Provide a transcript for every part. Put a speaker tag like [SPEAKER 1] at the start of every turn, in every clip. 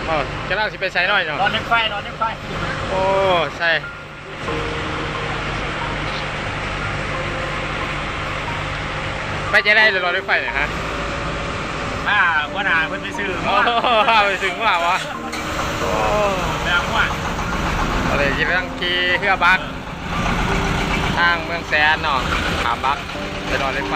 [SPEAKER 1] อ๋อจะเล่าสิไปใส่หน่อยเนาะ
[SPEAKER 2] รอรถไฟรอรถไฟ
[SPEAKER 1] โอ้ใช่ไปจะได้รอรถไฟเนี่ยฮะ
[SPEAKER 2] หัวหน้าเพิ่นไปซื้อ
[SPEAKER 1] โอ้ไปถึงว่าวะโอ้
[SPEAKER 2] แบบว่า
[SPEAKER 1] อะไรที่ไปตั้งขี่เพื่อบักทางเมืองแสนเนาะขามบักไปรอรถไฟ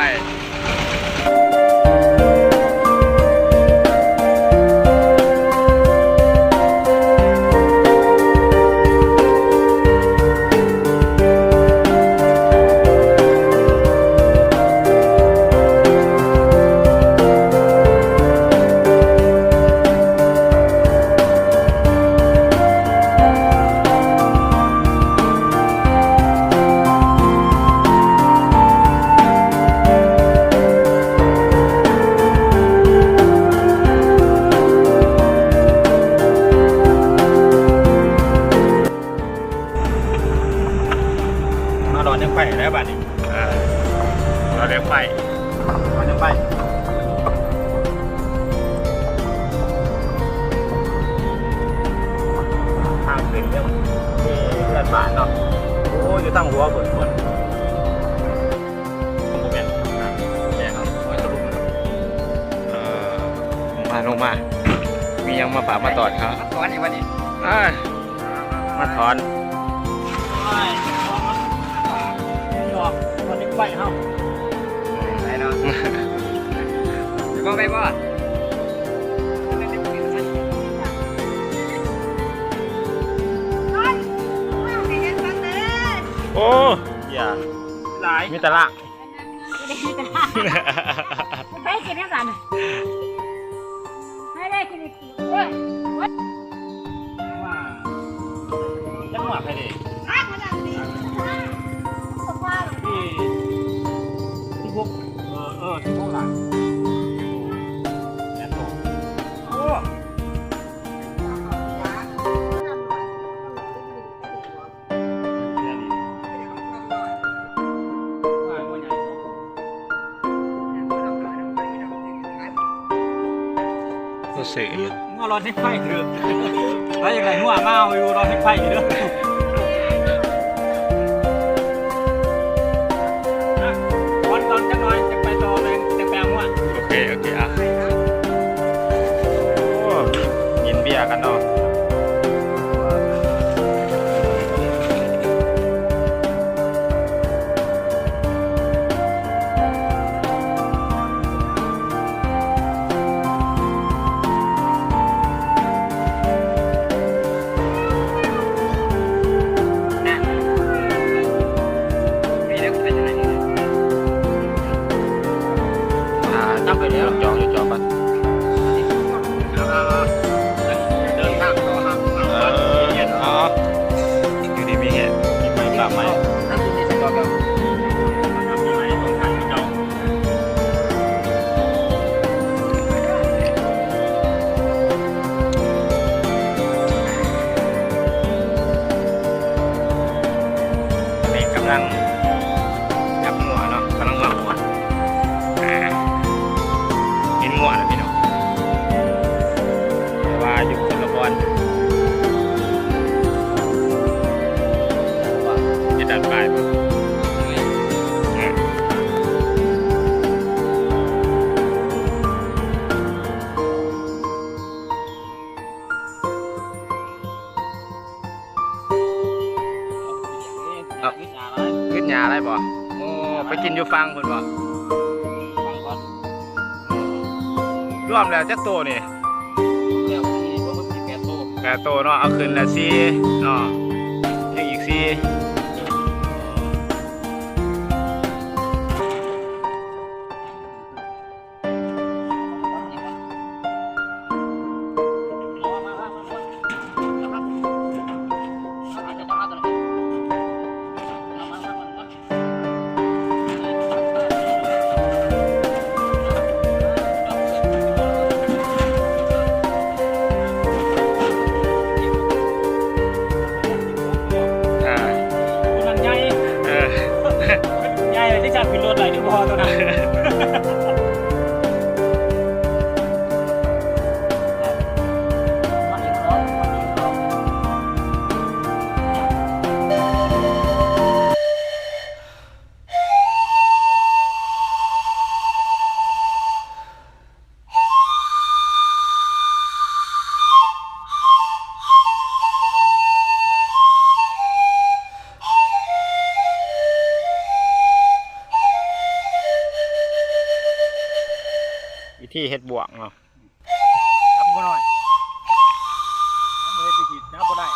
[SPEAKER 2] รอรถไฟแล้วบัดนี้
[SPEAKER 1] รอรถไฟ
[SPEAKER 2] รอรถไฟทางขึ้นเรื่องที่เพื่อนบ้านเนาะโอ้อยู่ตั้งหัวเปิดคนผมเป็นเนี่ยครับมาตลุม
[SPEAKER 1] ลงมามียังมาฝากมาตอดครับ
[SPEAKER 2] มาถอนอีกวันนี้
[SPEAKER 1] มาถอน
[SPEAKER 2] หยอกรอรถไฟเฮาไปเนาะจะบ่ไปบ่
[SPEAKER 1] โอ้ย
[SPEAKER 2] หลาย
[SPEAKER 1] มีแต่ละ
[SPEAKER 3] ให้กินให้กันให้ได้กินอีกเว้ย
[SPEAKER 2] ว่าจังหวะใครดิที่พวกที่พวกหลังแอนโตโอ้
[SPEAKER 1] รู้สึก
[SPEAKER 2] งัวรอให้ไฟเถอะแล้วอย่างไรงัวมาเอาอยู่รอให้ไฟอยู่เด้อวันตอนจังหน่อยจะไปต่อเลยจะไปเอางัว
[SPEAKER 1] โอเคอ่ะโอ้กินเบียร์กันเนาะ
[SPEAKER 2] ตั้งไปแล้ว
[SPEAKER 1] จองอยู่จองกัน
[SPEAKER 2] เดินทางต่อครับ
[SPEAKER 1] อยู่ดีมีเหตุมีไม้ปราบไม้
[SPEAKER 2] นั่งกินในสต๊อกแล้วมีไหมตรงทางเจ้า
[SPEAKER 1] นี่กำลังจับหัวเนาะกำลังมาหัวกินหัวนะพี่น้องแต่ว่าอยู่คนละบอลจะดันไปป่ะขึ้นยาอะไรบ่โอ้ไปกินอยู่ฟังคนบ่รวมแล้วจักโตนี่แปดโตเนาะเอาขึ้นละสี่เนาะยังอีกสี่ ธีเฮ็ดบวกเนาะ
[SPEAKER 2] จับบ่หน่อยทำเลยสิขีดจับบ่ได้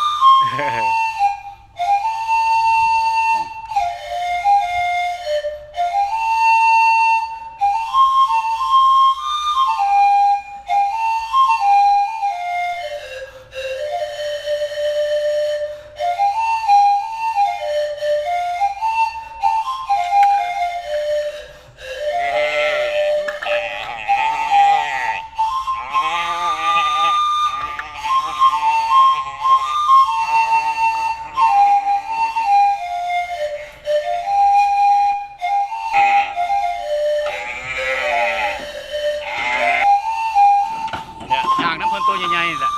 [SPEAKER 2] ย่างน้ำเพิ่นตัวใหญ่ๆนี่แหละ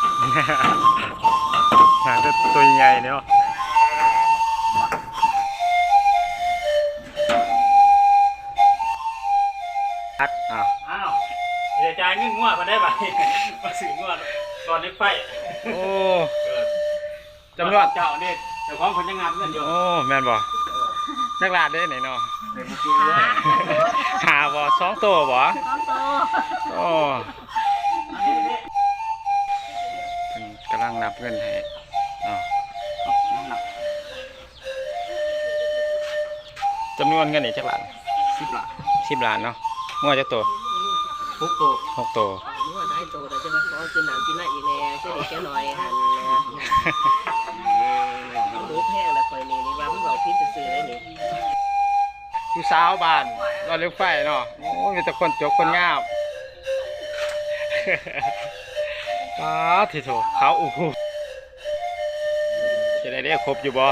[SPEAKER 1] หาตัวใหญ่เนาะอัดอ้าว
[SPEAKER 2] อ้าวเดี๋ยวจ่ายเงินงวดมาได้ป่ะ มาซื้องวดตอนนี้ไฟ
[SPEAKER 1] โอ้จำนวน
[SPEAKER 2] เจ้าเนี่ยเจ้าของคนยังงานเงินอยู่
[SPEAKER 1] โอ้แม่นบ่นักลาดได้ไหนเนาะหาบ่2ตัวบ่
[SPEAKER 3] น้องโต
[SPEAKER 1] โอ้เพิ่นกำลังนับเงินให้เนาะจำนวนเงินนี่จักล้าน
[SPEAKER 2] 10 ล้าน
[SPEAKER 1] 10 ล้านเนาะงวดจักตัว
[SPEAKER 2] 6 ตัว
[SPEAKER 1] 6ตัว
[SPEAKER 4] รู้ว่าได้โตแต่จะมาขอกินน้ำกินอะไรอีกแน่เจ๊เด็กแค่น้อยหันรู้แพงแต่คอยนี่นี่ว่ามันบอกพิษจะซื้อได้นี่
[SPEAKER 1] ผู้สาวบ้านรถเร็วไฟเนาะโอ้มีแต่คนจกคนงาม อ้าที่โถเขาอู้หูจะได้เรียกครบอยู่บ่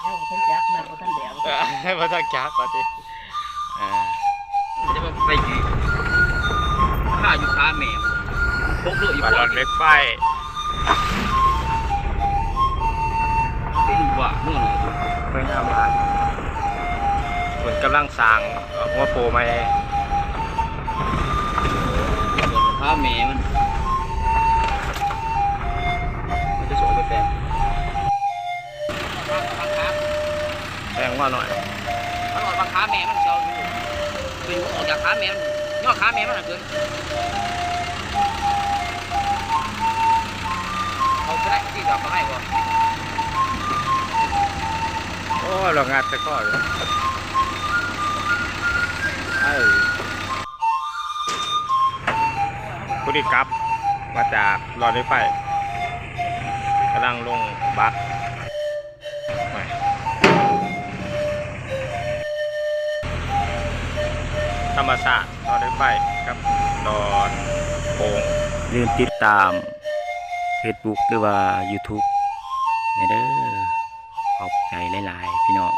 [SPEAKER 4] แล้วท่านจักนั่นท่านแดง
[SPEAKER 1] พระเจ้าจักก่อนดิ
[SPEAKER 2] จะไปกี่ข้าอยู่ค้าแม่พกเลืออยู่
[SPEAKER 1] บ้านร
[SPEAKER 2] ก่อ
[SPEAKER 1] ถ
[SPEAKER 2] น
[SPEAKER 1] เล็กไฟ
[SPEAKER 2] ไม่รู้ว่าเมื่อไหร่
[SPEAKER 1] เพิ่งทำบ้านคนกำลังสร้างหัวโปใหม่
[SPEAKER 2] ค้าแม่มันจะสวยไปแปลง
[SPEAKER 1] แพงว่าหน่อย
[SPEAKER 4] มันออกมาค้าแม่มันเชียวอยู่เป็นออกจากค้าแม่มันยอดค้าแม่มันเกินเขาจะได้ที่ดอกมาให้บ่
[SPEAKER 1] โอ้เรางัดตะก้อเลยผู้ที่กลับมาจากรถไฟไฟกำลังลงบัสไปธรรมศาสตร์รถไฟครับดอนโป่ง
[SPEAKER 5] ลืมติดตาม Facebook หรือว่า YouTube เด้อขอบใจหลายๆ พี่น้อง